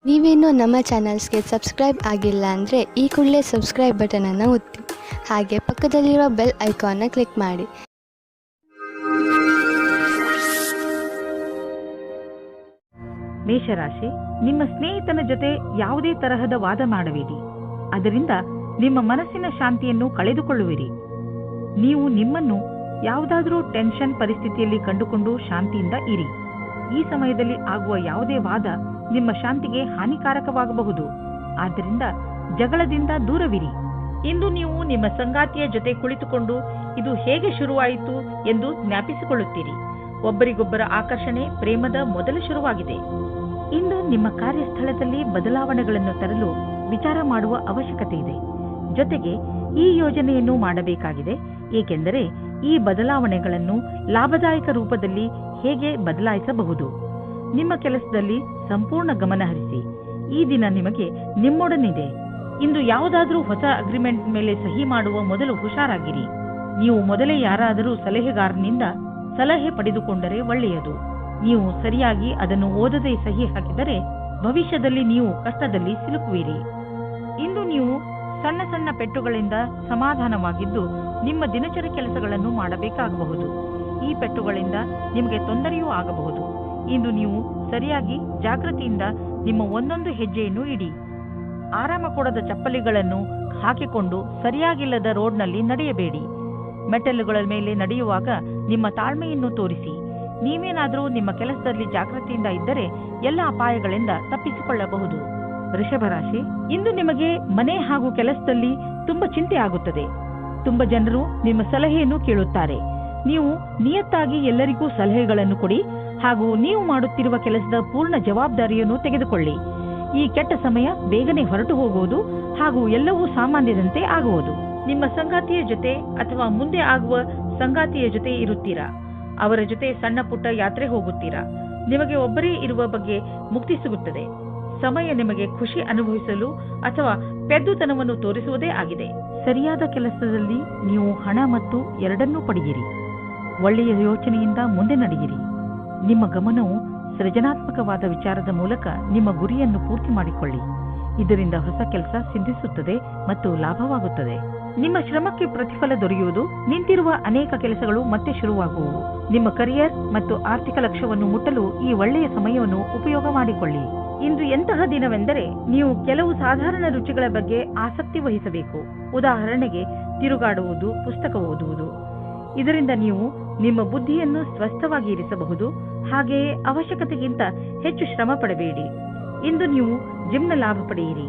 ನೀವೇನೂ ನಮ್ಮ ಚಾನಲ್ಸ್ಗೆ ಸಬ್ಸ್ಕ್ರೈಬ್ ಆಗಿಲ್ಲ ಅಂದರೆ ಈ ಕೂಡಲೇ ಸಬ್ಸ್ಕ್ರೈಬ್ ಬಟನನ್ನು ಒತ್ತಿ ಹಾಗೆ ಪಕ್ಕದಲ್ಲಿರುವ ಬೆಲ್ ಐಕಾನ್ನ ಕ್ಲಿಕ್ ಮಾಡಿ. ಮೇಷರಾಶಿ, ನಿಮ್ಮ ಸ್ನೇಹಿತನ ಜೊತೆ ಯಾವುದೇ ತರಹದ ವಾದ ಮಾಡಬೇಡಿ. ಅದರಿಂದ ನಿಮ್ಮ ಮನಸ್ಸಿನ ಶಾಂತಿಯನ್ನು ಕಳೆದುಕೊಳ್ಳುವಿರಿ. ನೀವು ನಿಮ್ಮನ್ನು ಯಾವುದಾದರೂ ಟೆನ್ಷನ್ ಪರಿಸ್ಥಿತಿಯಲ್ಲಿ ಕಂಡುಕೊಂಡು ಶಾಂತಿಯಿಂದ ಇರಿ. ಈ ಸಮಯದಲ್ಲಿ ಆಗುವ ಯಾವುದೇ ವಾದ ನಿಮ್ಮ ಶಾಂತಿಗೆ ಹಾನಿಕಾರಕವಾಗಬಹುದು. ಆದ್ದರಿಂದ ಜಗಳದಿಂದ ದೂರವಿರಿ. ಇಂದು ನೀವು ನಿಮ್ಮ ಸಂಗಾತಿಯ ಜೊತೆ ಕುಳಿತುಕೊಂಡು ಇದು ಹೇಗೆ ಶುರುವಾಯಿತು ಎಂದು ಜ್ಞಾಪಿಸಿಕೊಳ್ಳುತ್ತೀರಿ. ಒಬ್ಬರಿಗೊಬ್ಬರ ಆಕರ್ಷಣೆ ಪ್ರೇಮದ ಮೊದಲ ಶುರುವಾಗಿದೆ. ಇಂದು ನಿಮ್ಮ ಕಾರ್ಯಸ್ಥಳದಲ್ಲಿ ಬದಲಾವಣೆಗಳನ್ನು ತರಲು ವಿಚಾರ ಮಾಡುವ ಅವಶ್ಯಕತೆ ಇದೆ. ಜೊತೆಗೆ ಈ ಯೋಜನೆಯನ್ನು ಮಾಡಬೇಕಾಗಿದೆ, ಏಕೆಂದರೆ ಈ ಬದಲಾವಣೆಗಳನ್ನು ಲಾಭದಾಯಕ ರೂಪದಲ್ಲಿ ಹೇಗೆ ಬದಲಾಯಿಸಬಹುದು. ನಿಮ್ಮ ಕೆಲಸದಲ್ಲಿ ಸಂಪೂರ್ಣ ಗಮನ ಹರಿಸಿ. ಈ ದಿನ ನಿಮಗೆ ನಿಮ್ಮೊಡನಿದೆ. ಇಂದು ಯಾವುದಾದ್ರೂ ಹೊಸ ಅಗ್ರಿಮೆಂಟ್ ಮೇಲೆ ಸಹಿ ಮಾಡುವ ಮೊದಲು ಹುಷಾರಾಗಿರಿ. ನೀವು ಮೊದಲೇ ಯಾರಾದರೂ ಸಲಹೆಗಾರನಿಂದ ಸಲಹೆ ಪಡೆದುಕೊಂಡರೆ ಒಳ್ಳೆಯದು. ನೀವು ಸರಿಯಾಗಿ ಅದನ್ನು ಓದದೆ ಸಹಿ ಹಾಕಿದರೆ ಭವಿಷ್ಯದಲ್ಲಿ ನೀವು ಕಷ್ಟದಲ್ಲಿ ಸಿಲುಕುವಿರಿ. ಇಂದು ನೀವು ಸಣ್ಣ ಸಣ್ಣ ಪೆಟ್ಟುಗಳಿಂದ ಸಮಾಧಾನವಾಗಿದ್ದು ನಿಮ್ಮ ದಿನಚರಿ ಕೆಲಸಗಳನ್ನು ಮಾಡಬೇಕಾಗಬಹುದು. ಈ ಪೆಟ್ಟುಗಳಿಂದ ನಿಮಗೆ ತೊಂದರೆಯೂ ಆಗಬಹುದು. ಇಂದು ನೀವು ಸರಿಯಾಗಿ ಜಾಗೃತಿಯಿಂದ ನಿಮ್ಮ ಒಂದೊಂದು ಹೆಜ್ಜೆಯನ್ನು ಇಡಿ. ಆರಾಮ ಕೊಡದ ಚಪ್ಪಲಿಗಳನ್ನು ಹಾಕಿಕೊಂಡು ಸರಿಯಾಗಿಲ್ಲದ ರೋಡ್ನಲ್ಲಿ ನಡೆಯಬೇಡಿ. ಮೆಟ್ಟಲುಗಳ ಮೇಲೆ ನಡೆಯುವಾಗ ನಿಮ್ಮ ತಾಳ್ಮೆಯನ್ನು ತೋರಿಸಿ. ನೀವೇನಾದರೂ ನಿಮ್ಮ ಕೆಲಸದಲ್ಲಿ ಜಾಗೃತಿಯಿಂದ ಇದ್ದರೆ ಎಲ್ಲ ಅಪಾಯಗಳಿಂದ ತಪ್ಪಿಸಿಕೊಳ್ಳಬಹುದು. ವೃಷಭರಾಶಿ, ಇಂದು ನಿಮಗೆ ಮನೆ ಹಾಗೂ ಕೆಲಸದಲ್ಲಿ ತುಂಬಾ ಚಿಂತೆ ಆಗುತ್ತದೆ. ತುಂಬಾ ಜನರು ನಿಮ್ಮ ಸಲಹೆಯನ್ನು ಕೇಳುತ್ತಾರೆ. ನೀವು ನಿಯತ್ತಾಗಿ ಎಲ್ಲರಿಗೂ ಸಲಹೆಗಳನ್ನು ಕೊಡಿ ಹಾಗೂ ನೀವು ಮಾಡುತ್ತಿರುವ ಕೆಲಸದ ಪೂರ್ಣ ಜವಾಬ್ದಾರಿಯನ್ನು ತೆಗೆದುಕೊಳ್ಳಿ. ಈ ಕೆಟ್ಟ ಸಮಯ ಬೇಗನೆ ಹೊರಟು ಹೋಗುವುದು ಹಾಗೂ ಎಲ್ಲವೂ ಸಾಮಾನ್ಯದಂತೆ ಆಗುವುದು. ನಿಮ್ಮ ಸಂಗಾತಿಯ ಜೊತೆ ಅಥವಾ ಮುಂದೆ ಆಗುವ ಸಂಗಾತಿಯ ಜೊತೆ ಇರುತ್ತೀರಾ. ಅವರ ಜೊತೆ ಸಣ್ಣ ಪುಟ್ಟ ಯಾತ್ರೆ ಹೋಗುತ್ತೀರಾ. ನಿಮಗೆ ಒಬ್ಬರೇ ಇರುವ ಬಗ್ಗೆ ಮುಕ್ತಿ ಸಿಗುತ್ತದೆ. ಸಮಯ ನಿಮಗೆ ಖುಷಿ ಅನುಭವಿಸಲು ಅಥವಾ ಪೆದ್ದುತನವನ್ನು ತೋರಿಸುವುದೇ ಆಗಿದೆ. ಸರಿಯಾದ ಕೆಲಸದಲ್ಲಿ ನೀವು ಹಣ ಮತ್ತು ಎರಡನ್ನೂ ಪಡೆಯಿರಿ. ಒಳ್ಳೆಯ ಯೋಚನೆಯಿಂದ ಮುಂದೆ ನಡೆಯಿರಿ. ನಿಮ್ಮ ಗಮನವು ಸೃಜನಾತ್ಮಕವಾದ ವಿಚಾರದ ಮೂಲಕ ನಿಮ್ಮ ಗುರಿಯನ್ನು ಪೂರ್ತಿ ಮಾಡಿಕೊಳ್ಳಿ. ಇದರಿಂದ ಹೊಸ ಕೆಲಸ ಸಿದ್ಧಿಸುತ್ತದೆ ಮತ್ತು ಲಾಭವಾಗುತ್ತದೆ. ನಿಮ್ಮ ಶ್ರಮಕ್ಕೆ ಪ್ರತಿಫಲ ದೊರೆಯುವುದು. ನಿಂತಿರುವ ಅನೇಕ ಕೆಲಸಗಳು ಮತ್ತೆ ಶುರುವಾಗುವುದು. ನಿಮ್ಮ ಕರಿಯರ್ ಮತ್ತು ಆರ್ಥಿಕ ಲಕ್ಷ್ಯವನ್ನು ಮುಟ್ಟಲು ಈ ಒಳ್ಳೆಯ ಸಮಯವನ್ನು ಉಪಯೋಗ ಮಾಡಿಕೊಳ್ಳಿ. ಇಂದು ಎಂತಹ ದಿನವೆಂದರೆ ನೀವು ಕೆಲವು ಸಾಧಾರಣ ರುಚಿಗಳ ಬಗ್ಗೆ ಆಸಕ್ತಿ ವಹಿಸಬೇಕು. ಉದಾಹರಣೆಗೆ ತಿರುಗಾಡುವುದು, ಪುಸ್ತಕ ಓದುವುದು. ಇದರಿಂದ ನೀವು ನಿಮ್ಮ ಬುದ್ಧಿಯನ್ನು ಸ್ವಸ್ಥವಾಗಿ ಇರಿಸಬಹುದು. ಹಾಗೆಯೇ ಅವಶ್ಯಕತೆಗಿಂತ ಹೆಚ್ಚು ಶ್ರಮ ಪಡಬೇಡಿ. ಇಂದು ನೀವು ಜಿಮ್ನ ಲಾಭ ಪಡೆಯಿರಿ.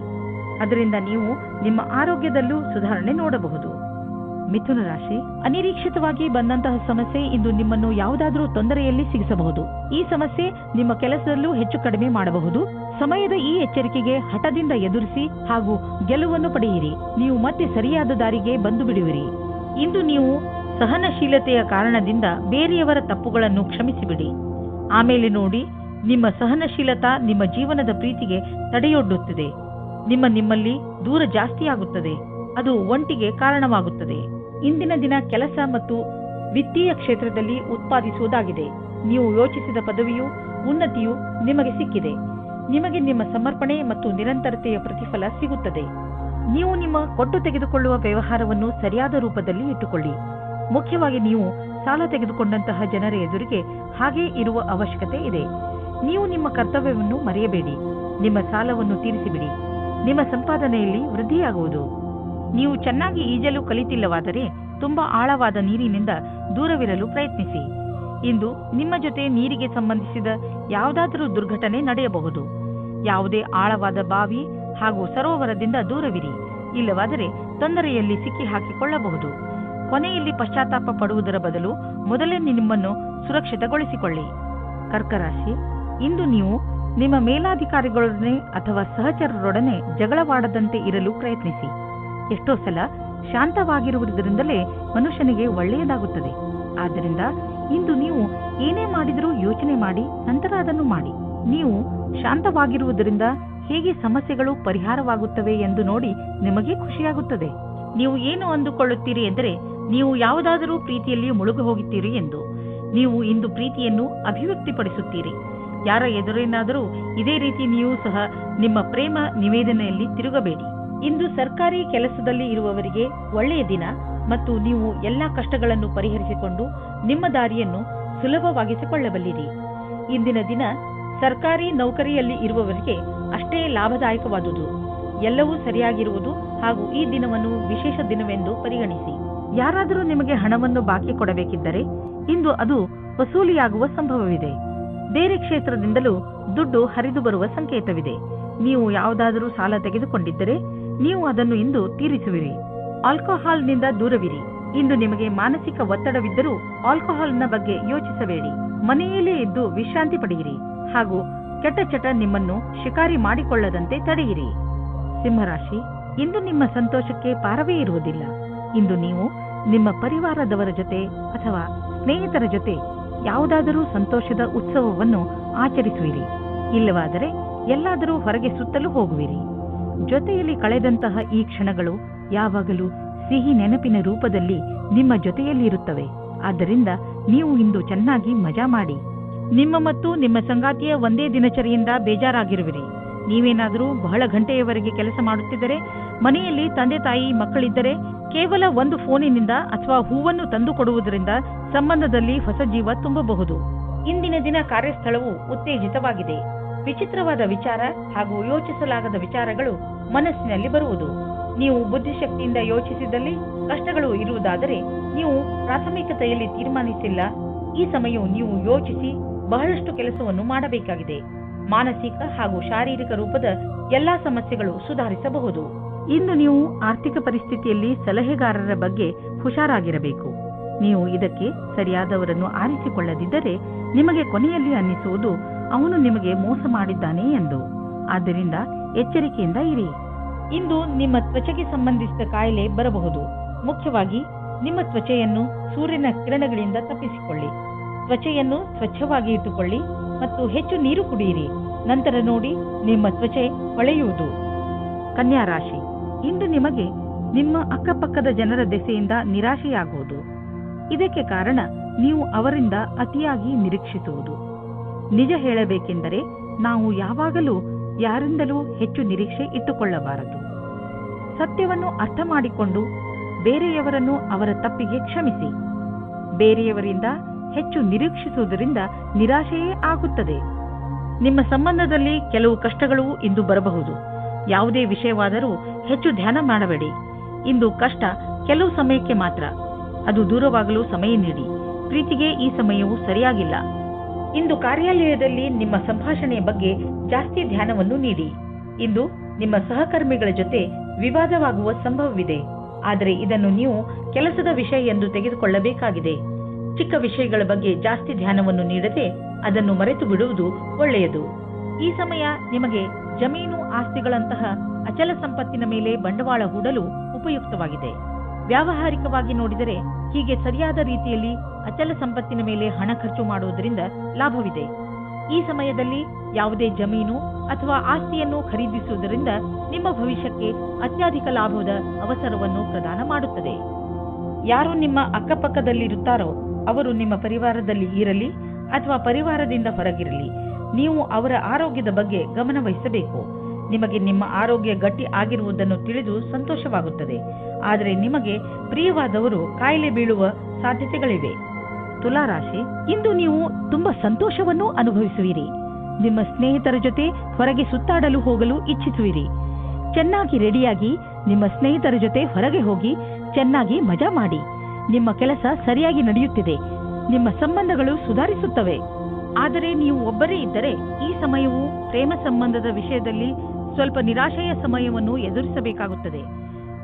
ಅದರಿಂದ ನೀವು ನಿಮ್ಮ ಆರೋಗ್ಯದಲ್ಲೂ ಸುಧಾರಣೆ ನೋಡಬಹುದು. ಮಿಥುನ ರಾಶಿ, ಅನಿರೀಕ್ಷಿತವಾಗಿ ಬಂದಂತಹ ಸಮಸ್ಯೆ ಇಂದು ನಿಮ್ಮನ್ನು ಯಾವುದಾದ್ರೂ ತೊಂದರೆಯಲ್ಲಿ ಸಿಗಿಸಬಹುದು. ಈ ಸಮಸ್ಯೆ ನಿಮ್ಮ ಕೆಲಸದಲ್ಲೂ ಹೆಚ್ಚು ಕಡಿಮೆ ಮಾಡಬಹುದು. ಸಮಯದ ಈ ಎಚ್ಚರಿಕೆಗೆ ಹಠದಿಂದ ಎದುರಿಸಿ ಹಾಗೂ ಗೆಲುವನ್ನು ಪಡೆಯಿರಿ. ನೀವು ಮತ್ತೆ ಸರಿಯಾದ ದಾರಿಗೆ ಬಂದು ಬಿಡುವಿರಿ. ಇಂದು ನೀವು ಸಹನಶೀಲತೆಯ ಕಾರಣದಿಂದ ಬೇರೆಯವರ ತಪ್ಪುಗಳನ್ನು ಕ್ಷಮಿಸಿಬಿಡಿ. ಆಮೇಲೆ ನೋಡಿ, ನಿಮ್ಮ ಸಹನಶೀಲತಾ ನಿಮ್ಮ ಜೀವನದ ಪ್ರೀತಿಗೆ ತಡೆಯೊಡ್ಡುತ್ತದೆ. ನಿಮ್ಮಲ್ಲಿ ದೂರ ಜಾಸ್ತಿಯಾಗುತ್ತದೆ. ಅದು ಒಂಟಿಗೆ ಕಾರಣವಾಗುತ್ತದೆ. ಇಂದಿನ ದಿನ ಕೆಲಸ ಮತ್ತು ವಿತ್ತೀಯ ಕ್ಷೇತ್ರದಲ್ಲಿ ಉತ್ಪಾದಿಸುವುದಾಗಿದೆ. ನೀವು ಯೋಚಿಸಿದ ಪದವಿಯು ಉನ್ನತಿಯು ನಿಮಗೆ ಸಿಕ್ಕಿದೆ. ನಿಮಗೆ ನಿಮ್ಮ ಸಮರ್ಪಣೆ ಮತ್ತು ನಿರಂತರತೆಯ ಪ್ರತಿಫಲ ಸಿಗುತ್ತದೆ. ನೀವು ನಿಮ್ಮ ಕೊಟ್ಟು ತೆಗೆದುಕೊಳ್ಳುವ ವ್ಯವಹಾರವನ್ನು ಸರಿಯಾದ ರೂಪದಲ್ಲಿ ಇಟ್ಟುಕೊಳ್ಳಿ. ಮುಖ್ಯವಾಗಿ ನೀವು ಸಾಲ ತೆಗೆದುಕೊಂಡಂತಹ ಜನರ ಎದುರಿಗೆ ಹಾಗೇ ಇರುವ ಅವಶ್ಯಕತೆ ಇದೆ. ನೀವು ನಿಮ್ಮ ಕರ್ತವ್ಯವನ್ನು ಮರೆಯಬೇಡಿ. ನಿಮ್ಮ ಸಾಲವನ್ನು ತೀರಿಸಿಬಿಡಿ. ನಿಮ್ಮ ಸಂಪಾದನೆಯಲ್ಲಿ ವೃದ್ಧಿಯಾಗುವುದು. ನೀವು ಚೆನ್ನಾಗಿ ಈಜಲು ಕಲಿತಿಲ್ಲವಾದರೆ ತುಂಬಾ ಆಳವಾದ ನೀರಿನಿಂದ ದೂರವಿರಲು ಪ್ರಯತ್ನಿಸಿ. ಇಂದು ನಿಮ್ಮ ಜೊತೆ ನೀರಿಗೆ ಸಂಬಂಧಿಸಿದ ಯಾವುದಾದರೂ ದುರ್ಘಟನೆ ನಡೆಯಬಹುದು. ಯಾವುದೇ ಆಳವಾದ ಬಾವಿ ಹಾಗೂ ಸರೋವರದಿಂದ ದೂರವಿರಿ. ಇಲ್ಲವಾದರೆ ತೊಂದರೆಯಲ್ಲಿ ಸಿಕ್ಕಿ ಹಾಕಿಕೊಳ್ಳಬಹುದು. ಕೊನೆಯಲ್ಲಿ ಪಶ್ಚಾತ್ತಾಪ ಪಡುವುದರ ಬದಲು ಮೊದಲೇ ನಿಮ್ಮನ್ನು ಸುರಕ್ಷಿತಗೊಳಿಸಿಕೊಳ್ಳಿ. ಕರ್ಕರಾಶಿ, ಇಂದು ನೀವು ನಿಮ್ಮ ಮೇಲಾಧಿಕಾರಿಗಳೊಡನೆ ಅಥವಾ ಸಹಚರರೊಡನೆ ಜಗಳವಾಡದಂತೆ ಇರಲು ಪ್ರಯತ್ನಿಸಿ. ಎಷ್ಟೋ ಸಲ ಶಾಂತವಾಗಿರುವುದರಿಂದಲೇ ಮನುಷ್ಯನಿಗೆ ಒಳ್ಳೆಯದಾಗುತ್ತದೆ. ಆದ್ದರಿಂದ ಇಂದು ನೀವು ಏನೇ ಮಾಡಿದರೂ ಯೋಚನೆ ಮಾಡಿ ನಂತರ ಅದನ್ನು ಮಾಡಿ. ನೀವು ಶಾಂತವಾಗಿರುವುದರಿಂದ ಹೇಗೆ ಸಮಸ್ಯೆಗಳು ಪರಿಹಾರವಾಗುತ್ತವೆ ಎಂದು ನೋಡಿ ನಿಮಗೆ ಖುಷಿಯಾಗುತ್ತದೆ. ನೀವು ಏನು ಅಂದುಕೊಳ್ಳುತ್ತೀರಿ ಎಂದರೆ ನೀವು ಯಾವುದಾದರೂ ಪ್ರೀತಿಯಲ್ಲಿ ಮುಳುಗು ಹೋಗುತ್ತೀರಿ ಎಂದು. ನೀವು ಇಂದು ಪ್ರೀತಿಯನ್ನು ಅಭಿವ್ಯಕ್ತಿಪಡಿಸುತ್ತೀರಿ. ಯಾರ ಎದುರೇನಾದರೂ ಇದೇ ರೀತಿ ನೀವು ಸಹ ನಿಮ್ಮ ಪ್ರೇಮ ನಿವೇದನೆಯಲ್ಲಿ ತಿರುಗಬೇಡಿ. ಇಂದು ಸರ್ಕಾರಿ ಕೆಲಸದಲ್ಲಿ ಇರುವವರಿಗೆ ಒಳ್ಳೆಯ ದಿನ ಮತ್ತು ನೀವು ಎಲ್ಲಾ ಕಷ್ಟಗಳನ್ನು ಪರಿಹರಿಸಿಕೊಂಡು ನಿಮ್ಮ ದಾರಿಯನ್ನು ಸುಲಭವಾಗಿಸಿಕೊಳ್ಳಬಲ್ಲಿರಿ. ಇಂದಿನ ದಿನ ಸರ್ಕಾರಿ ನೌಕರಿಯಲ್ಲಿ ಇರುವವರಿಗೆ ಅಷ್ಟೇ ಲಾಭದಾಯಕವಾದುದು. ಎಲ್ಲವೂ ಸರಿಯಾಗಿರುವುದು ಹಾಗೂ ಈ ದಿನವನ್ನು ವಿಶೇಷ ದಿನವೆಂದು ಪರಿಗಣಿಸಿ. ಯಾರಾದರೂ ನಿಮಗೆ ಹಣವನ್ನು ಬಾಕಿ ಕೊಡಬೇಕಿದ್ದರೆ ಇಂದು ಅದು ವಸೂಲಿಯಾಗುವ ಸಂಭವವಿದೆ. ಬೇರೆ ಕ್ಷೇತ್ರದಿಂದಲೂ ದುಡ್ಡು ಹರಿದು ಬರುವ ಸಂಕೇತವಿದೆ. ನೀವು ಯಾವುದಾದರೂ ಸಾಲ ತೆಗೆದುಕೊಂಡಿದ್ದರೆ ನೀವು ಅದನ್ನು ಇಂದು ತೀರಿಸುವಿರಿ. ಆಲ್ಕೋಹಾಲ್ನಿಂದ ದೂರವಿರಿ. ಇಂದು ನಿಮಗೆ ಮಾನಸಿಕ ಒತ್ತಡವಿದ್ದರೂ ಆಲ್ಕೋಹಾಲ್ನ ಬಗ್ಗೆ ಯೋಚಿಸಬೇಡಿ. ಮನೆಯಲ್ಲೇ ಇದ್ದು ವಿಶ್ರಾಂತಿ ಪಡೆಯಿರಿ ಹಾಗೂ ಕೆಟ್ಟ ಚಟ ನಿಮ್ಮನ್ನು ಶಿಕಾರಿ ಮಾಡಿಕೊಳ್ಳದಂತೆ ತಡೆಯಿರಿ. ಸಿಂಹರಾಶಿ, ಇಂದು ನಿಮ್ಮ ಸಂತೋಷಕ್ಕೆ ಪಾರವೇ ಇರುವುದಿಲ್ಲ. ಇಂದು ನೀವು ನಿಮ್ಮ ಪರಿವಾರದವರ ಜೊತೆ ಅಥವಾ ಸ್ನೇಹಿತರ ಜೊತೆ ಯಾವುದಾದರೂ ಸಂತೋಷದ ಉತ್ಸವವನ್ನು ಆಚರಿಸುವಿರಿ. ಇಲ್ಲವಾದರೆ ಎಲ್ಲಾದರೂ ಹೊರಗೆ ಸುತ್ತಲೂ ಹೋಗುವಿರಿ. ಜೊತೆಯಲ್ಲಿ ಕಳೆದಂತಹ ಈ ಕ್ಷಣಗಳು ಯಾವಾಗಲೂ ಸಿಹಿ ನೆನಪಿನ ರೂಪದಲ್ಲಿ ನಿಮ್ಮ ಜೊತೆಯಲ್ಲಿ ಇರುತ್ತವೆ. ಆದ್ದರಿಂದ ನೀವು ಇಂದು ಚೆನ್ನಾಗಿ ಮಜಾ ಮಾಡಿ. ನಿಮ್ಮ ಮತ್ತು ನಿಮ್ಮ ಸಂಗಾತಿಯ ಒಂದೇ ದಿನಚರಿಯಿಂದ ಬೇಜಾರಾಗಿರುವಿರಿ. ನೀವೇನಾದರೂ ಬಹಳ ಗಂಟೆಯವರೆಗೆ ಕೆಲಸ ಮಾಡುತ್ತಿದ್ದರೆ, ಮನೆಯಲ್ಲಿ ತಂದೆ ತಾಯಿ ಮಕ್ಕಳಿದ್ದರೆ ಕೇವಲ ಒಂದು ಫೋನಿನಿಂದ ಅಥವಾ ಹೂವನ್ನು ತಂದು ಕೊಡುವುದರಿಂದ ಸಂಬಂಧದಲ್ಲಿ ಹೊಸ ಜೀವ ತುಂಬಬಹುದು. ಇಂದಿನ ದಿನ ಕಾರ್ಯಸ್ಥಳವು ಉತ್ತೇಜಿತವಾಗಿದೆ. ವಿಚಿತ್ರವಾದ ವಿಚಾರ ಹಾಗೂ ಯೋಚಿಸಲಾಗದ ವಿಚಾರಗಳು ಮನಸ್ಸಿನಲ್ಲಿ ಬರುವುದು. ನೀವು ಬುದ್ಧಿಶಕ್ತಿಯಿಂದ ಯೋಚಿಸಿದಲ್ಲಿ ಕಷ್ಟಗಳು ಇರುವುದಾದರೆ ನೀವು ಪ್ರಾಥಮಿಕತೆಯಲ್ಲಿ ತೀರ್ಮಾನಿಸಿಲ್ಲ. ಈ ಸಮಯವು ನೀವು ಯೋಚಿಸಿ ಬಹಳಷ್ಟು ಕೆಲಸವನ್ನು ಮಾಡಬೇಕಾಗಿದೆ. ಮಾನಸಿಕ ಹಾಗೂ ಶಾರೀರಿಕ ರೂಪದ ಎಲ್ಲಾ ಸಮಸ್ಯೆಗಳು ಸುಧಾರಿಸಬಹುದು. ಇಂದು ನೀವು ಆರ್ಥಿಕ ಪರಿಸ್ಥಿತಿಯಲ್ಲಿ ಸಲಹೆಗಾರರ ಬಗ್ಗೆ ಹುಷಾರಾಗಿರಬೇಕು. ನೀವು ಇದಕ್ಕೆ ಸರಿಯಾದವರನ್ನು ಆರಿಸಿಕೊಳ್ಳದಿದ್ದರೆ ನಿಮಗೆ ಕೊನೆಯಲ್ಲಿ ಅನ್ನಿಸುವುದು ಅವನು ನಿಮಗೆ ಮೋಸ ಮಾಡಿದ್ದಾನೆ ಎಂದು. ಆದ್ದರಿಂದ ಎಚ್ಚರಿಕೆಯಿಂದ ಇರಿ. ಇಂದು ನಿಮ್ಮ ತ್ವಚೆಗೆ ಸಂಬಂಧಿಸಿದ ಕಾಯಿಲೆ ಬರಬಹುದು. ಮುಖ್ಯವಾಗಿ ನಿಮ್ಮ ತ್ವಚೆಯನ್ನು ಸೂರ್ಯನ ಕಿರಣಗಳಿಂದ ತಪ್ಪಿಸಿಕೊಳ್ಳಿ. ತ್ವಚೆಯನ್ನು ಸ್ವಚ್ಛವಾಗಿ ಇಟ್ಟುಕೊಳ್ಳಿ ಮತ್ತು ಹೆಚ್ಚು ನೀರು ಕುಡಿಯಿರಿ. ನಂತರ ನೋಡಿ ನಿಮ್ಮ ತ್ವಚೆ ಹೊಳೆಯುವುದು. ಕನ್ಯಾ ರಾಶಿ, ಇಂದು ನಿಮಗೆ ನಿಮ್ಮ ಅಕ್ಕಪಕ್ಕದ ಜನರ ದೆಸೆಯಿಂದ ನಿರಾಶೆಯಾಗುವುದು. ಇದಕ್ಕೆ ಕಾರಣ ನೀವು ಅವರಿಂದ ಅತಿಯಾಗಿ ನಿರೀಕ್ಷಿಸುವುದು. ನಿಜ ಹೇಳಬೇಕೆಂದರೆ ನಾವು ಯಾವಾಗಲೂ ಯಾರಿಂದಲೂ ಹೆಚ್ಚು ನಿರೀಕ್ಷೆ ಇಟ್ಟುಕೊಳ್ಳಬಾರದು. ಸತ್ಯವನ್ನು ಅರ್ಥ ಮಾಡಿಕೊಂಡು ಬೇರೆಯವರನ್ನು ಅವರ ತಪ್ಪಿಗೆ ಕ್ಷಮಿಸಿ. ಬೇರೆಯವರಿಂದ ಹೆಚ್ಚು ನಿರೀಕ್ಷಿಸುವುದರಿಂದ ನಿರಾಶೆಯೇ ಆಗುತ್ತದೆ. ನಿಮ್ಮ ಸಂಬಂಧದಲ್ಲಿ ಕೆಲವು ಕಷ್ಟಗಳು ಇಂದು ಬರಬಹುದು. ಯಾವುದೇ ವಿಷಯವಾದರೂ ಹೆಚ್ಚು ಧ್ಯಾನ ಮಾಡಬೇಡಿ. ಇಂದು ಕಷ್ಟ ಕೆಲವು ಸಮಯಕ್ಕೆ ಮಾತ್ರ. ಅದು ದೂರವಾಗಲು ಸಮಯ ನೀಡಿ. ಪ್ರೀತಿಗೆ ಈ ಸಮಯವು ಸರಿಯಾಗಿಲ್ಲ. ಇಂದು ಕಾರ್ಯಾಲಯದಲ್ಲಿ ನಿಮ್ಮ ಸಂಭಾಷಣೆಯ ಬಗ್ಗೆ ಜಾಸ್ತಿ ಧ್ಯಾನವನ್ನು ನೀಡಿ. ಇಂದು ನಿಮ್ಮ ಸಹಕರ್ಮಿಗಳ ಜೊತೆ ವಿವಾದವಾಗುವ ಸಂಭವವಿದೆ. ಆದರೆ ಇದನ್ನು ನೀವು ಕೆಲಸದ ವಿಷಯ ಎಂದು ತೆಗೆದುಕೊಳ್ಳಬೇಕಾಗಿದೆ. ಚಿಕ್ಕ ವಿಷಯಗಳ ಬಗ್ಗೆ ಜಾಸ್ತಿ ಧ್ಯಾನವನ್ನು ನೀಡದೆ ಅದನ್ನು ಮರೆತು ಬಿಡುವುದು ಒಳ್ಳೆಯದು. ಈ ಸಮಯ ನಿಮಗೆ ಜಮೀನು ಆಸ್ತಿಗಳಂತಹ ಅಚಲ ಸಂಪತ್ತಿನ ಮೇಲೆ ಬಂಡವಾಳ ಹೂಡಲು ಉಪಯುಕ್ತವಾಗಿದೆ. ವ್ಯಾವಹಾರಿಕವಾಗಿ ನೋಡಿದರೆ ಹೀಗೆ ಸರಿಯಾದ ರೀತಿಯಲ್ಲಿ ಅಚಲ ಸಂಪತ್ತಿನ ಮೇಲೆ ಹಣ ಖರ್ಚು ಮಾಡುವುದರಿಂದ ಲಾಭವಿದೆ. ಈ ಸಮಯದಲ್ಲಿ ಯಾವುದೇ ಜಮೀನು ಅಥವಾ ಆಸ್ತಿಯನ್ನು ಖರೀದಿಸುವುದರಿಂದ ನಿಮ್ಮ ಭವಿಷ್ಯಕ್ಕೆ ಅತ್ಯಧಿಕ ಲಾಭದ ಅವಸರವನ್ನು ಪ್ರದಾನ ಮಾಡುತ್ತದೆ. ಯಾರು ನಿಮ್ಮ ಅಕ್ಕಪಕ್ಕದಲ್ಲಿರುತ್ತಾರೋ ಅವರು ನಿಮ್ಮ ಪರಿವಾರದಲ್ಲಿ ಇರಲಿ ಅಥವಾ ಪರಿವಾರದಿಂದ ಹೊರಗಿರಲಿ, ನೀವು ಅವರ ಆರೋಗ್ಯದ ಬಗ್ಗೆ ಗಮನ ವಹಿಸಬೇಕು. ನಿಮಗೆ ನಿಮ್ಮ ಆರೋಗ್ಯ ಗಟ್ಟಿ ಆಗಿರುವುದನ್ನು ತಿಳಿದು ಸಂತೋಷವಾಗುತ್ತದೆ. ಆದರೆ ನಿಮಗೆ ಪ್ರಿಯವಾದವರು ಕಾಯಿಲೆ ಬೀಳುವ ಸಾಧ್ಯತೆಗಳಿವೆ. ತುಲಾರಾಶಿ, ಇಂದು ನೀವು ತುಂಬಾ ಸಂತೋಷವನ್ನು ಅನುಭವಿಸುವಿರಿ. ನಿಮ್ಮ ಸ್ನೇಹಿತರ ಜೊತೆ ಹೊರಗೆ ಸುತ್ತಾಡಲು ಹೋಗಲು ಇಚ್ಛಿಸುವಿರಿ. ಚೆನ್ನಾಗಿ ರೆಡಿಯಾಗಿ ನಿಮ್ಮ ಸ್ನೇಹಿತರ ಜೊತೆ ಹೊರಗೆ ಹೋಗಿ ಚೆನ್ನಾಗಿ ಮಜಾ ಮಾಡಿ. ನಿಮ್ಮ ಕೆಲಸ ಸರಿಯಾಗಿ ನಡೆಯುತ್ತಿದೆ. ನಿಮ್ಮ ಸಂಬಂಧಗಳು ಸುಧಾರಿಸುತ್ತವೆ. ಆದರೆ ನೀವು ಒಬ್ಬರೇ ಇದ್ದರೆ ಈ ಸಮಯವು ಪ್ರೇಮ ಸಂಬಂಧದ ವಿಷಯದಲ್ಲಿ ಸ್ವಲ್ಪ ನಿರಾಶೆಯ ಸಮಯವನ್ನು ಎದುರಿಸಬೇಕಾಗುತ್ತದೆ.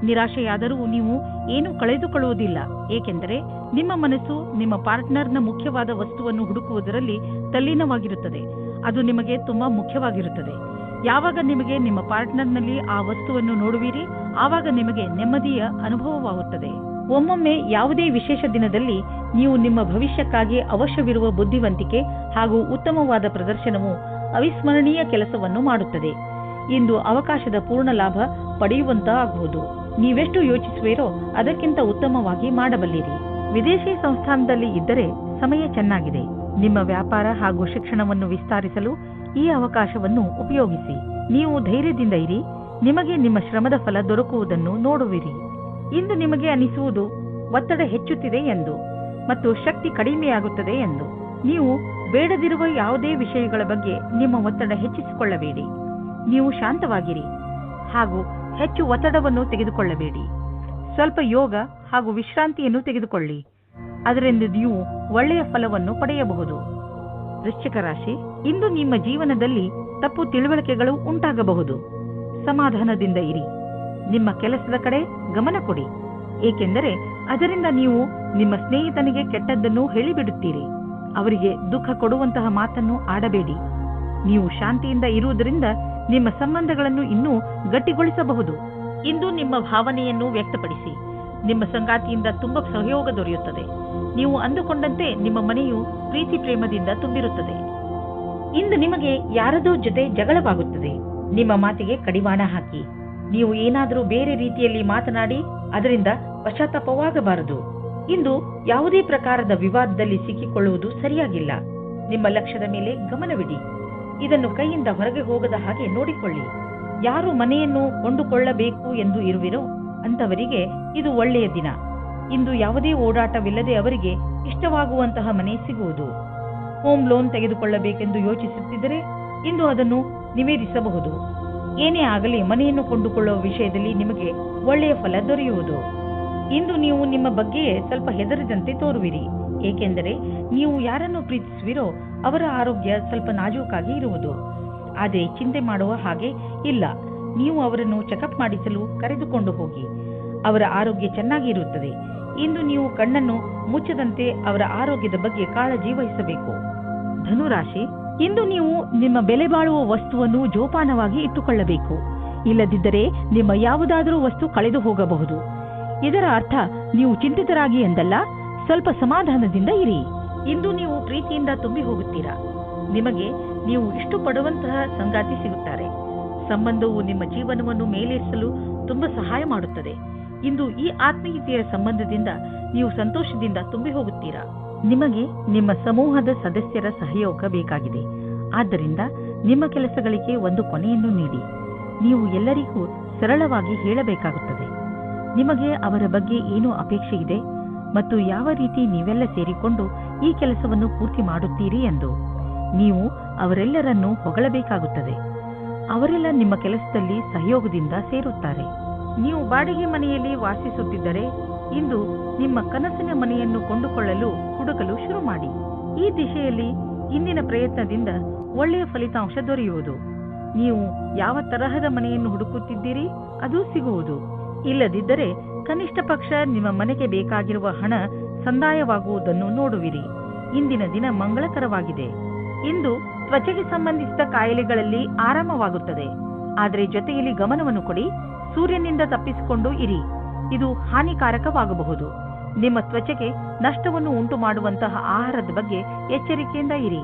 ನಿರಾಶೆಯಾದರೂ ನೀವು ಏನು ಕಳೆದುಕೊಳ್ಳುವುದಿಲ್ಲ. ಏಕೆಂದರೆ ನಿಮ್ಮ ಮನಸ್ಸು ನಿಮ್ಮ ಪಾರ್ಟ್ನರ್ನ ಮುಖ್ಯವಾದ ವಸ್ತುವನ್ನು ಹುಡುಕುವುದರಲ್ಲಿ ತಲ್ಲೀನವಾಗಿರುತ್ತದೆ. ಅದು ನಿಮಗೆ ತುಂಬಾ ಮುಖ್ಯವಾಗಿರುತ್ತದೆ. ಯಾವಾಗ ನಿಮಗೆ ನಿಮ್ಮ ಪಾರ್ಟ್ನರ್ನಲ್ಲಿ ಆ ವಸ್ತುವನ್ನು ನೋಡುವಿರಿ, ಆವಾಗ ನಿಮಗೆ ನೆಮ್ಮದಿಯ ಅನುಭವವಾಗುತ್ತದೆ. ಒಮ್ಮೊಮ್ಮೆ ಯಾವುದೇ ವಿಶೇಷ ದಿನದಲ್ಲಿ ನೀವು ನಿಮ್ಮ ಭವಿಷ್ಯಕ್ಕಾಗಿ ಅವಶ್ಯವಿರುವ ಬುದ್ಧಿವಂತಿಕೆ ಹಾಗೂ ಉತ್ತಮವಾದ ಪ್ರದರ್ಶನವು ಅವಿಸ್ಮರಣೀಯ ಕೆಲಸವನ್ನು ಮಾಡುತ್ತದೆ. ಇಂದು ಅವಕಾಶದ ಪೂರ್ಣ ಲಾಭ ಪಡೆಯುವಂತಾಗುವುದು. ನೀವೆಷ್ಟು ಯೋಚಿಸುವಿರೋ ಅದಕ್ಕಿಂತ ಉತ್ತಮವಾಗಿ ಮಾಡಬಲ್ಲಿರಿ. ವಿದೇಶಿ ಸಂಸ್ಥಾನದಲ್ಲಿ ಇದ್ದರೆ ಸಮಯ ಚೆನ್ನಾಗಿದೆ. ನಿಮ್ಮ ವ್ಯಾಪಾರ ಹಾಗೂ ಶಿಕ್ಷಣವನ್ನು ವಿಸ್ತರಿಸಲು ಈ ಅವಕಾಶವನ್ನು ಉಪಯೋಗಿಸಿ. ನೀವು ಧೈರ್ಯದಿಂದ ಇರಿ, ನಿಮಗೆ ನಿಮ್ಮ ಶ್ರಮದ ಫಲ ದೊರಕುವುದನ್ನು ನೋಡುವಿರಿ. ಇಂದು ನಿಮಗೆ ಅನಿಸುವುದು ಒತ್ತಡ ಹೆಚ್ಚುತ್ತಿದೆ ಎಂದು ಮತ್ತು ಶಕ್ತಿ ಕಡಿಮೆಯಾಗುತ್ತದೆ ಎಂದು. ನೀವು ಬೇಡದಿರುವ ಯಾವುದೇ ವಿಷಯಗಳ ಬಗ್ಗೆ ನಿಮ್ಮ ಒತ್ತಡ ಹೆಚ್ಚಿಸಿಕೊಳ್ಳಬೇಡಿ. ನೀವು ಶಾಂತವಾಗಿರಿ ಹಾಗೂ ಹೆಚ್ಚು ಒತ್ತಡವನ್ನು ತೆಗೆದುಕೊಳ್ಳಬೇಡಿ. ಸ್ವಲ್ಪ ಯೋಗ ಹಾಗೂ ವಿಶ್ರಾಂತಿಯನ್ನು ತೆಗೆದುಕೊಳ್ಳಿ. ಅದರಿಂದ ನೀವು ಒಳ್ಳೆಯ ಫಲವನ್ನು ಪಡೆಯಬಹುದು. ವೃಶ್ಚಿಕ ರಾಶಿ, ಇಂದು ನಿಮ್ಮ ಜೀವನದಲ್ಲಿ ತಪ್ಪು ತಿಳುವಳಿಕೆಗಳು ಉಂಟಾಗಬಹುದು. ಸಮಾಧಾನದಿಂದ ಇರಿ. ನಿಮ್ಮ ಕೆಲಸದ ಕಡೆ ಗಮನ ಕೊಡಿ, ಏಕೆಂದರೆ ಅದರಿಂದ ನೀವು ನಿಮ್ಮ ಸ್ನೇಹಿತನಿಗೆ ಕೆಟ್ಟದ್ದನ್ನು ಹೇಳಿಬಿಡುತ್ತೀರಿ. ಅವರಿಗೆ ದುಃಖ ಕೊಡುವಂತಹ ಮಾತನ್ನು ಆಡಬೇಡಿ. ನೀವು ಶಾಂತಿಯಿಂದ ಇರುವುದರಿಂದ ನಿಮ್ಮ ಸಂಬಂಧಗಳನ್ನು ಇನ್ನೂ ಗಟ್ಟಿಗೊಳಿಸಬಹುದು. ಇಂದು ನಿಮ್ಮ ಭಾವನೆಯನ್ನು ವ್ಯಕ್ತಪಡಿಸಿ. ನಿಮ್ಮ ಸಂಗಾತಿಯಿಂದ ತುಂಬಾ ಸಹಯೋಗ ದೊರೆಯುತ್ತದೆ. ನೀವು ಅಂದುಕೊಂಡಂತೆ ನಿಮ್ಮ ಮನೆಯು ಪ್ರೀತಿ ಪ್ರೇಮದಿಂದ ತುಂಬಿರುತ್ತದೆ. ಇಂದು ನಿಮಗೆ ಯಾರದೋ ಜೊತೆ ಜಗಳವಾಗುತ್ತದೆ. ನಿಮ್ಮ ಮಾತಿಗೆ ಕಡಿವಾಣ ಹಾಕಿ. ನೀವು ಏನಾದರೂ ಬೇರೆ ರೀತಿಯಲ್ಲಿ ಮಾತನಾಡಿ ಅದರಿಂದ ಪಶ್ಚಾತ್ತಾಪವಾಗಬಾರದು. ಇಂದು ಯಾವುದೇ ಪ್ರಕಾರದ ವಿವಾದದಲ್ಲಿ ಸಿಕ್ಕಿಕೊಳ್ಳುವುದು ಸರಿಯಾಗಿಲ್ಲ. ನಿಮ್ಮ ಲಕ್ಷ್ಯದ ಮೇಲೆ ಗಮನವಿಡಿ. ಇದನ್ನು ಕೈಯಿಂದ ಹೊರಗೆ ಹೋಗದ ಹಾಗೆ ನೋಡಿಕೊಳ್ಳಿ. ಯಾರು ಮನೆಯನ್ನು ಕೊಂಡುಕೊಳ್ಳಬೇಕು ಎಂದು ಇರುವಿರೋ ಅಂತವರಿಗೆ ಇದು ಒಳ್ಳೆಯ ದಿನ. ಇಂದು ಯಾವುದೇ ಓಡಾಟವಿಲ್ಲದೆ ಅವರಿಗೆ ಇಷ್ಟವಾಗುವಂತಹ ಮನೆ ಸಿಗುವುದು. ಹೋಮ್ ಲೋನ್ ತೆಗೆದುಕೊಳ್ಳಬೇಕೆಂದು ಯೋಚಿಸುತ್ತಿದ್ದರೆ ಇಂದು ಅದನ್ನು ನಿವೇದಿಸಬಹುದು. ಏನೇ ಆಗಲಿ ಮನೆಯನ್ನು ಕೊಂಡುಕೊಳ್ಳುವ ವಿಷಯದಲ್ಲಿ ನಿಮಗೆ ಒಳ್ಳೆಯ ಫಲ ದೊರೆಯುವುದು. ಇಂದು ನೀವು ನಿಮ್ಮ ಬಗ್ಗೆಯೇ ಸ್ವಲ್ಪ ಹೆದರಿದಂತೆ ತೋರುವಿರಿ, ಏಕೆಂದರೆ ನೀವು ಯಾರನ್ನು ಪ್ರೀತಿಸುವಿರೋ ಅವರ ಆರೋಗ್ಯ ಸ್ವಲ್ಪ ನಾಜೂಕಾಗಿ ಇರುವುದು. ಆದರೆ ಚಿಂತೆ ಮಾಡುವ ಹಾಗೆ ಇಲ್ಲ. ನೀವು ಅವರನ್ನು ಚೆಕಪ್ ಮಾಡಿಸಲು ಕರೆದುಕೊಂಡು ಹೋಗಿ. ಅವರ ಆರೋಗ್ಯ ಚೆನ್ನಾಗಿ ಇರುತ್ತದೆ. ಇಂದು ನೀವು ಕಣ್ಣನ್ನು ಮುಚ್ಚದಂತೆ ಅವರ ಆರೋಗ್ಯದ ಬಗ್ಗೆ ಕಾಳಜಿ ವಹಿಸಬೇಕು. ಧನುರಾಶಿ, ಇಂದು ನೀವು ನಿಮ್ಮ ಬೆಲೆ ಬಾಳುವ ವಸ್ತುವನ್ನು ಜೋಪಾನವಾಗಿ ಇಟ್ಟುಕೊಳ್ಳಬೇಕು. ಇಲ್ಲದಿದ್ದರೆ ನಿಮ್ಮ ಯಾವುದಾದರೂ ವಸ್ತು ಕಳೆದು ಹೋಗಬಹುದು. ಇದರ ಅರ್ಥ ನೀವು ಚಿಂತಿತರಾಗಿ ಎಂದಲ್ಲ, ಸ್ವಲ್ಪ ಸಮಾಧಾನದಿಂದ ಇರಿ. ಇಂದು ನೀವು ಪ್ರೀತಿಯಿಂದ ತುಂಬಿ ಹೋಗುತ್ತೀರಾ. ನಿಮಗೆ ನೀವು ಇಷ್ಟಪಡುವಂತಹ ಸಂಗಾತಿ ಸಿಗುತ್ತಾರೆ. ಸಂಬಂಧವು ನಿಮ್ಮ ಜೀವನವನ್ನು ಮೇಲೇರಿಸಲು ತುಂಬಾ ಸಹಾಯ ಮಾಡುತ್ತದೆ. ಇಂದು ಈ ಆತ್ಮೀಯತೆಯ ಸಂಬಂಧದಿಂದ ನೀವು ಸಂತೋಷದಿಂದ ತುಂಬಿ ಹೋಗುತ್ತೀರಾ. ನಿಮಗೆ ನಿಮ್ಮ ಸಮೂಹದ ಸದಸ್ಯರ ಸಹಯೋಗ ಬೇಕಾಗಿದೆ. ಆದ್ದರಿಂದ ನಿಮ್ಮ ಕೆಲಸಗಳಿಗೆ ಒಂದು ಕೊನೆಯನ್ನು ನೀಡಿ. ನೀವು ಎಲ್ಲರಿಗೂ ಸರಳವಾಗಿ ಹೇಳಬೇಕಾಗುತ್ತದೆ. ನಿಮಗೆ ಅವರ ಬಗ್ಗೆ ಏನು ಅಪೇಕ್ಷೆ ಇದೆ ಮತ್ತು ಯಾವ ರೀತಿ ನೀವೆಲ್ಲ ಸೇರಿಕೊಂಡು ಈ ಕೆಲಸವನ್ನು ಪೂರ್ತಿ ಮಾಡುತ್ತೀರಿ ಎಂದು. ನೀವು ಅವರೆಲ್ಲರನ್ನೂ ಹೊಗಳಬೇಕಾಗುತ್ತದೆ. ಅವರೆಲ್ಲ ನಿಮ್ಮ ಕೆಲಸದಲ್ಲಿ ಸಹಯೋಗದಿಂದ ಸೇರುತ್ತಾರೆ. ನೀವು ಬಾಡಿಗೆ ಮನೆಯಲ್ಲಿ ವಾಸಿಸುತ್ತಿದ್ದರೆ ಇಂದು ನಿಮ್ಮ ಕನಸಿನ ಮನೆಯನ್ನು ಕೊಂಡುಕೊಳ್ಳಲು ಹುಡುಕಲು ಶುರು ಮಾಡಿ. ಈ ದಿಶೆಯಲ್ಲಿ ಇಂದಿನ ಪ್ರಯತ್ನದಿಂದ ಒಳ್ಳೆಯ ಫಲಿತಾಂಶ ದೊರೆಯುವುದು. ನೀವು ಯಾವ ತರಹದ ಮನೆಯನ್ನು ಹುಡುಕುತ್ತಿದ್ದೀರಿ ಅದು ಸಿಗುವುದು. ಇಲ್ಲದಿದ್ದರೆ ಕನಿಷ್ಠ ಪಕ್ಷ ನಿಮ್ಮ ಮನೆಗೆ ಬೇಕಾಗಿರುವ ಹಣ ಸಂದಾಯವಾಗುವುದನ್ನು ನೋಡುವಿರಿ. ಇಂದಿನ ದಿನ ಮಂಗಳಕರವಾಗಿದೆ. ಇಂದು ತ್ವಚೆಗೆ ಸಂಬಂಧಿಸಿದ ಕಾಯಿಲೆಗಳಲ್ಲಿ ಆರಾಮವಾಗುತ್ತದೆ. ಆದರೆ ಜೊತೆಯಲ್ಲಿ ಗಮನವನ್ನು ಕೊಡಿ. ಸೂರ್ಯನಿಂದ ತಪ್ಪಿಸಿಕೊಂಡು ಇರಿ. ಇದು ಹಾನಿಕಾರಕವಾಗಬಹುದು. ನಿಮ್ಮ ತ್ವಚೆಗೆ ನಷ್ಟವನ್ನು ಉಂಟು ಮಾಡುವಂತಹ ಆಹಾರದ ಬಗ್ಗೆ ಎಚ್ಚರಿಕೆಯಿಂದ ಇರಿ.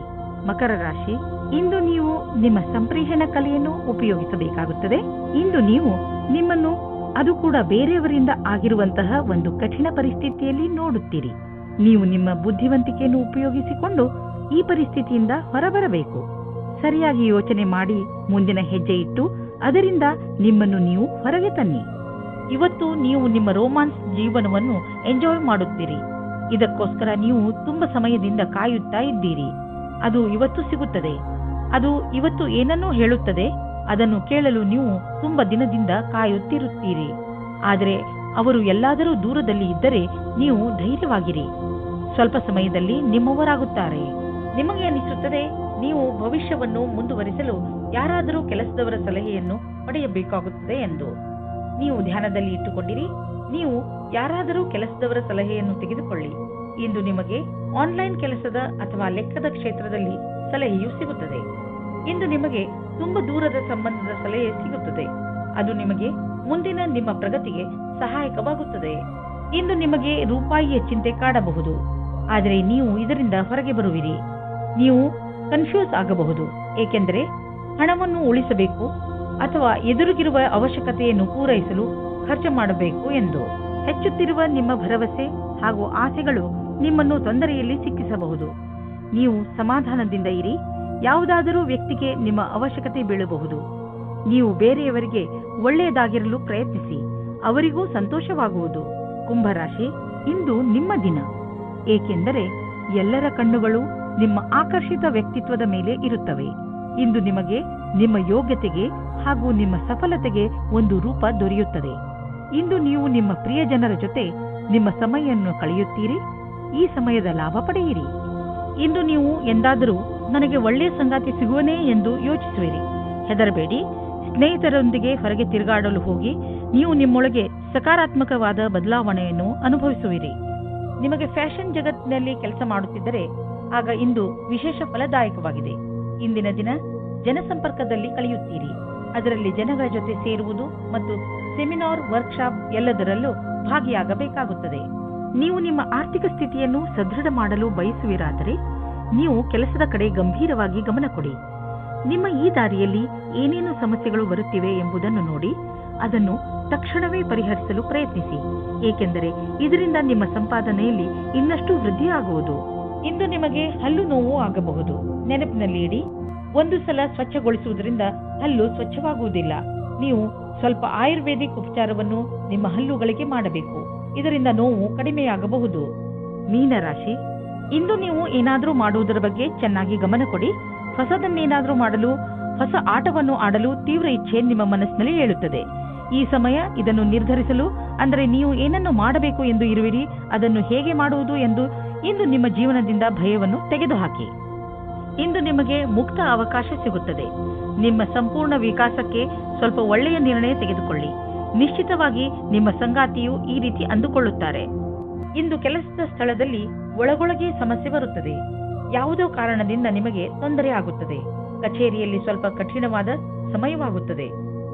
ಮಕರ ರಾಶಿ, ಇಂದು ನೀವು ನಿಮ್ಮ ಸಂಪ್ರೇಷಣ ಕಲೆಯನ್ನು ಉಪಯೋಗಿಸಬೇಕಾಗುತ್ತದೆ. ಇಂದು ನೀವು ನಿಮ್ಮನ್ನು ಅದು ಕೂಡ ಬೇರೆಯವರಿಂದ ಆಗಿರುವಂತಹ ಒಂದು ಕಠಿಣ ಪರಿಸ್ಥಿತಿಯಲ್ಲಿ ನೋಡುತ್ತೀರಿ. ನೀವು ನಿಮ್ಮ ಬುದ್ಧಿವಂತಿಕೆಯನ್ನು ಉಪಯೋಗಿಸಿಕೊಂಡು ಈ ಪರಿಸ್ಥಿತಿಯಿಂದ ಹೊರಬರಬೇಕು. ಸರಿಯಾಗಿ ಯೋಚನೆ ಮಾಡಿ ಮುಂದಿನ ಹೆಜ್ಜೆ ಇಟ್ಟು ಅದರಿಂದ ನಿಮ್ಮನ್ನು ನೀವು ಹೊರಗೆ ತನ್ನಿ. ಇವತ್ತು ನೀವು ನಿಮ್ಮ ರೋಮಾನ್ಸ್ ಜೀವನವನ್ನು ಎಂಜಾಯ್ ಮಾಡುತ್ತೀರಿ. ಇದಕ್ಕೋಸ್ಕರ ನೀವು ತುಂಬಾ ಸಮಯದಿಂದ ಕಾಯುತ್ತಾ ಇದ್ದೀರಿ. ಅದು ಇವತ್ತು ಸಿಗುತ್ತದೆ. ಅದು ಇವತ್ತು ಏನನ್ನೂ ಹೇಳುತ್ತದೆ. ಅದನ್ನು ಕೇಳಲು ನೀವು ತುಂಬಾ ದಿನದಿಂದ ಕಾಯುತ್ತಿರುತ್ತೀರಿ. ಆದರೆ ಅವರು ಎಲ್ಲಾದರೂ ದೂರದಲ್ಲಿ ಇದ್ದರೆ ನೀವು ಧೈರ್ಯವಾಗಿರಿ. ಸ್ವಲ್ಪ ಸಮಯದಲ್ಲಿ ನಿಮ್ಮವರಾಗುತ್ತಾರೆ. ನಿಮಗೆ ಅನಿಸುತ್ತದೆ ನೀವು ಭವಿಷ್ಯವನ್ನು ಮುಂದುವರಿಸಲು ಯಾರಾದರೂ ಕೆಲಸದವರ ಸಲಹೆಯನ್ನು ಪಡೆಯಬೇಕಾಗುತ್ತದೆ ಎಂದು. ನೀವು ಧ್ಯಾನದಲ್ಲಿ ಇಟ್ಟುಕೊಂಡಿರಿ. ನೀವು ಯಾರಾದರೂ ಕೆಲಸದವರ ಸಲಹೆಯನ್ನು ತೆಗೆದುಕೊಳ್ಳಿ. ಇಂದು ನಿಮಗೆ ಆನ್ಲೈನ್ ಕೆಲಸದ ಅಥವಾ ಲೆಕ್ಕದ ಕ್ಷೇತ್ರದಲ್ಲಿ ಸಲಹೆಯು ಸಿಗುತ್ತದೆ. ಇಂದು ನಿಮಗೆ ತುಂಬಾ ದೂರದ ಸಂಬಂಧದ ಸಲಹೆ ಸಿಗುತ್ತದೆ. ಅದು ನಿಮಗೆ ಮುಂದಿನ ನಿಮ್ಮ ಪ್ರಗತಿಗೆ ಸಹಾಯಕವಾಗುತ್ತದೆ. ಇಂದು ನಿಮಗೆ ರೂಪಾಯಿಯ ಚಿಂತೆ ಕಾಡಬಹುದು. ಆದರೆ ನೀವು ಇದರಿಂದ ಹೊರಗೆ ಬರುವಿರಿ. ನೀವು ಕನ್ಫ್ಯೂಸ್ ಆಗಬಹುದು, ಏಕೆಂದರೆ ಹಣವನ್ನು ಉಳಿಸಬೇಕು ಅಥವಾ ಎದುರಿಗಿರುವ ಅವಶ್ಯಕತೆಯನ್ನು ಪೂರೈಸಲು ಖರ್ಚು ಮಾಡಬೇಕು ಎಂದು. ಹೆಚ್ಚುತ್ತಿರುವ ನಿಮ್ಮ ಭರವಸೆ ಹಾಗೂ ಆಸೆಗಳು ನಿಮ್ಮನ್ನು ತೊಂದರೆಯಲ್ಲಿ ಸಿಕ್ಕಿಸಬಹುದು. ನೀವು ಸಮಾಧಾನದಿಂದ ಇರಿ. ಯಾವುದಾದರೂ ವ್ಯಕ್ತಿಗೆ ನಿಮ್ಮ ಅವಶ್ಯಕತೆ ಬೀಳಬಹುದು. ನೀವು ಬೇರೆಯವರಿಗೆ ಒಳ್ಳೆಯದಾಗಿರಲು ಪ್ರಯತ್ನಿಸಿ, ಅವರಿಗೂ ಸಂತೋಷವಾಗುವುದು. ಕುಂಭರಾಶಿ, ಇಂದು ನಿಮ್ಮ ದಿನ, ಏಕೆಂದರೆ ಎಲ್ಲರ ಕಣ್ಣುಗಳು ನಿಮ್ಮ ಆಕರ್ಷಿತ ವ್ಯಕ್ತಿತ್ವದ ಮೇಲೆ ಇರುತ್ತವೆ. ಇಂದು ನಿಮಗೆ ನಿಮ್ಮ ಯೋಗ್ಯತೆಗೆ ಹಾಗೂ ನಿಮ್ಮ ಸಫಲತೆಗೆ ಒಂದು ರೂಪ ದೊರೆಯುತ್ತದೆ. ಇಂದು ನೀವು ನಿಮ್ಮ ಪ್ರಿಯಜನರ ಜೊತೆ ನಿಮ್ಮ ಸಮಯವನ್ನು ಕಳೆಯುತ್ತೀರಿ. ಈ ಸಮಯದ ಲಾಭ ಪಡೆಯಿರಿ. ಇಂದು ನೀವು ಎಂದಾದರೂ ನನಗೆ ಒಳ್ಳೆಯ ಸಂಗಾತಿ ಸಿಗುವನೇ ಎಂದು ಯೋಚಿಸುವಿರಿ. ಹೆದರಬೇಡಿ. ಸ್ನೇಹಿತರೊಂದಿಗೆ ಹೊರಗೆ ತಿರುಗಾಡಲು ಹೋಗಿ ನೀವು ನಿಮ್ಮೊಳಗೆ ಸಕಾರಾತ್ಮಕವಾದ ಬದಲಾವಣೆಯನ್ನು ಅನುಭವಿಸುವಿರಿ. ನಿಮಗೆ ಫ್ಯಾಷನ್ ಜಗತ್ತಿನಲ್ಲಿ ಕೆಲಸ ಮಾಡುತ್ತಿದ್ದರೆ ಆಗ ಇಂದು ವಿಶೇಷ ಫಲದಾಯಕವಾಗಿದೆ. ಇಂದಿನ ದಿನ ಜನಸಂಪರ್ಕದಲ್ಲಿ ಕಳೆಯುತ್ತೀರಿ. ಅದರಲ್ಲಿ ಜನಗಳ ಜೊತೆ ಸೇರುವುದು ಮತ್ತು ಸೆಮಿನಾರ್, ವರ್ಕ್ಶಾಪ್ ಎಲ್ಲದರಲ್ಲೂ ಭಾಗಿಯಾಗಬೇಕಾಗುತ್ತದೆ. ನೀವು ನಿಮ್ಮ ಆರ್ಥಿಕ ಸ್ಥಿತಿಯನ್ನು ಸದೃಢ ಮಾಡಲು ಬಯಸುವಿರಾದರೆ ನೀವು ಕೆಲಸದ ಕಡೆ ಗಂಭೀರವಾಗಿ ಗಮನ ಕೊಡಿ. ನಿಮ್ಮ ಈ ದಾರಿಯಲ್ಲಿ ಏನೇನು ಸಮಸ್ಯೆಗಳು ಬರುತ್ತಿವೆ ಎಂಬುದನ್ನು ನೋಡಿ ಅದನ್ನು ತಕ್ಷಣವೇ ಪರಿಹರಿಸಲು ಪ್ರಯತ್ನಿಸಿ, ಏಕೆಂದರೆ ಇದರಿಂದ ನಿಮ್ಮ ಸಂಪಾದನೆಯಲ್ಲಿ ಇನ್ನಷ್ಟು ವೃದ್ಧಿಯಾಗುವುದು. ಇಂದು ನಿಮಗೆ ಹಲ್ಲು ನೋವು ಆಗಬಹುದು. ನೆನಪಿನಲ್ಲಿ ಇಡಿ, ಒಂದು ಸಲ ಸ್ವಚ್ಛಗೊಳಿಸುವುದರಿಂದ ಹಲ್ಲು ಸ್ವಚ್ಛವಾಗುವುದಿಲ್ಲ. ನೀವು ಸ್ವಲ್ಪ ಆಯುರ್ವೇದಿಕ್ ಉಪಚಾರವನ್ನು ನಿಮ್ಮ ಹಲ್ಲುಗಳಿಗೆ ಮಾಡಬೇಕು. ಇದರಿಂದ ನೋವು ಕಡಿಮೆಯಾಗಬಹುದು. ಮೀನರಾಶಿ, ಇಂದು ನೀವು ಏನಾದರೂ ಮಾಡುವುದರ ಬಗ್ಗೆ ಚೆನ್ನಾಗಿ ಗಮನ ಕೊಡಿ. ಹೊಸದನ್ನೇನಾದರೂ ಮಾಡಲು, ಹೊಸ ಆಟವನ್ನು ಆಡಲು ತೀವ್ರ ಇಚ್ಛೆ ನಿಮ್ಮ ಮನಸ್ಸಿನಲ್ಲಿ ಏಳುತ್ತದೆ. ಈ ಸಮಯ ಇದನ್ನು ನಿರ್ಧರಿಸಲು, ಅಂದರೆ ನೀವು ಏನನ್ನು ಮಾಡಬೇಕು ಎಂದು ಇರುವಿರಿ, ಅದನ್ನು ಹೇಗೆ ಮಾಡುವುದು ಎಂದು ಇಂದು ನಿಮ್ಮ ಜೀವನದಿಂದ ಭಯವನ್ನು ತೆಗೆದುಹಾಕಿ. ಇಂದು ನಿಮಗೆ ಮುಕ್ತ ಅವಕಾಶ ಸಿಗುತ್ತದೆ. ನಿಮ್ಮ ಸಂಪೂರ್ಣ ವಿಕಾಸಕ್ಕೆ ಸ್ವಲ್ಪ ಒಳ್ಳೆಯ ನಿರ್ಣಯ ತೆಗೆದುಕೊಳ್ಳಿ. ನಿಶ್ಚಿತವಾಗಿ ನಿಮ್ಮ ಸಂಗಾತಿಯು ಈ ರೀತಿ ಅಂದುಕೊಳ್ಳುತ್ತಾರೆ. ಇಂದು ಕೆಲಸದ ಸ್ಥಳದಲ್ಲಿ ಒಳಗೊಳಗೆ ಸಮಸ್ಯೆ ಬರುತ್ತದೆ. ಯಾವುದೋ ಕಾರಣದಿಂದ ನಿಮಗೆ ತೊಂದರೆ ಆಗುತ್ತದೆ. ಕಚೇರಿಯಲ್ಲಿ ಸ್ವಲ್ಪ ಕಠಿಣವಾದ ಸಮಯವಾಗುತ್ತದೆ.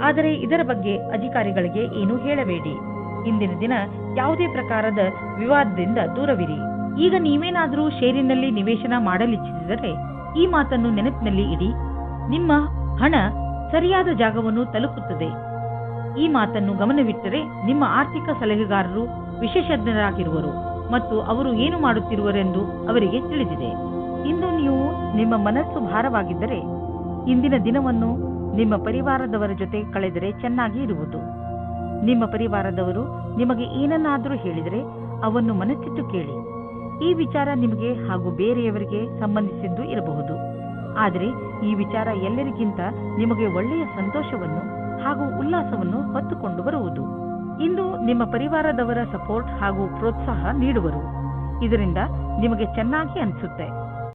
ಆದರೆ ಇದರ ಬಗ್ಗೆ ಅಧಿಕಾರಿಗಳಿಗೆ ಏನೂ ಹೇಳಬೇಡಿ. ಇಂದಿನ ದಿನ ಯಾವುದೇ ಪ್ರಕಾರದ ವಿವಾದದಿಂದ ದೂರವಿರಿ. ಈಗ ನೀವೇನಾದರೂ ಷೇರಿನಲ್ಲಿ ನಿವೇಶನ ಮಾಡಲಿಚ್ಛಿಸಿದರೆ ಈ ಮಾತನ್ನು ನೆನಪಿನಲ್ಲಿ ಇಡಿ. ನಿಮ್ಮ ಹಣ ಸರಿಯಾದ ಜಾಗವನ್ನು ತಲುಪುತ್ತದೆ. ಈ ಮಾತನ್ನು ಗಮನವಿಟ್ಟರೆ ನಿಮ್ಮ ಆರ್ಥಿಕ ಸಲಹೆಗಾರರು ವಿಶೇಷಜ್ಞರಾಗಿರುವರು ಮತ್ತು ಅವರು ಏನು ಮಾಡುತ್ತಿರುವರೆಂದು ಅವರಿಗೆ ತಿಳಿದಿದೆ. ಇಂದು ನೀವು ನಿಮ್ಮ ಮನಸ್ಸು ಭಾರವಾಗಿದ್ದರೆ ಇಂದಿನ ದಿನವನ್ನು ನಿಮ್ಮ ಪರಿವಾರದವರ ಜೊತೆ ಕಳೆದರೆ ಚೆನ್ನಾಗಿ ಇರುವುದು. ನಿಮ್ಮ ಪರಿವಾರದವರು ನಿಮಗೆ ಏನನ್ನಾದರೂ ಹೇಳಿದರೆ ಅವನ್ನು ಮನಸ್ಸಿಟ್ಟು ಕೇಳಿ. ಈ ವಿಚಾರ ನಿಮಗೆ ಹಾಗೂ ಬೇರೆಯವರಿಗೆ ಸಂಬಂಧಿಸಿದ್ದು ಇರಬಹುದು, ಆದರೆ ಈ ವಿಚಾರ ಎಲ್ಲರಿಗಿಂತ ನಿಮಗೆ ಒಳ್ಳೆಯ ಸಂತೋಷವನ್ನು ಹಾಗೂ ಉಲ್ಲಾಸವನ್ನು ಹೊತ್ತುಕೊಂಡು ಬರುವುದು. ಇಂದು ನಿಮ್ಮ ಪರಿವಾರದವರ ಸಪೋರ್ಟ್ ಹಾಗೂ ಪ್ರೋತ್ಸಾಹ ನೀಡುವರು. ಇದರಿಂದ ನಿಮಗೆ ಚೆನ್ನಾಗಿ ಅನಿಸುತ್ತೆ.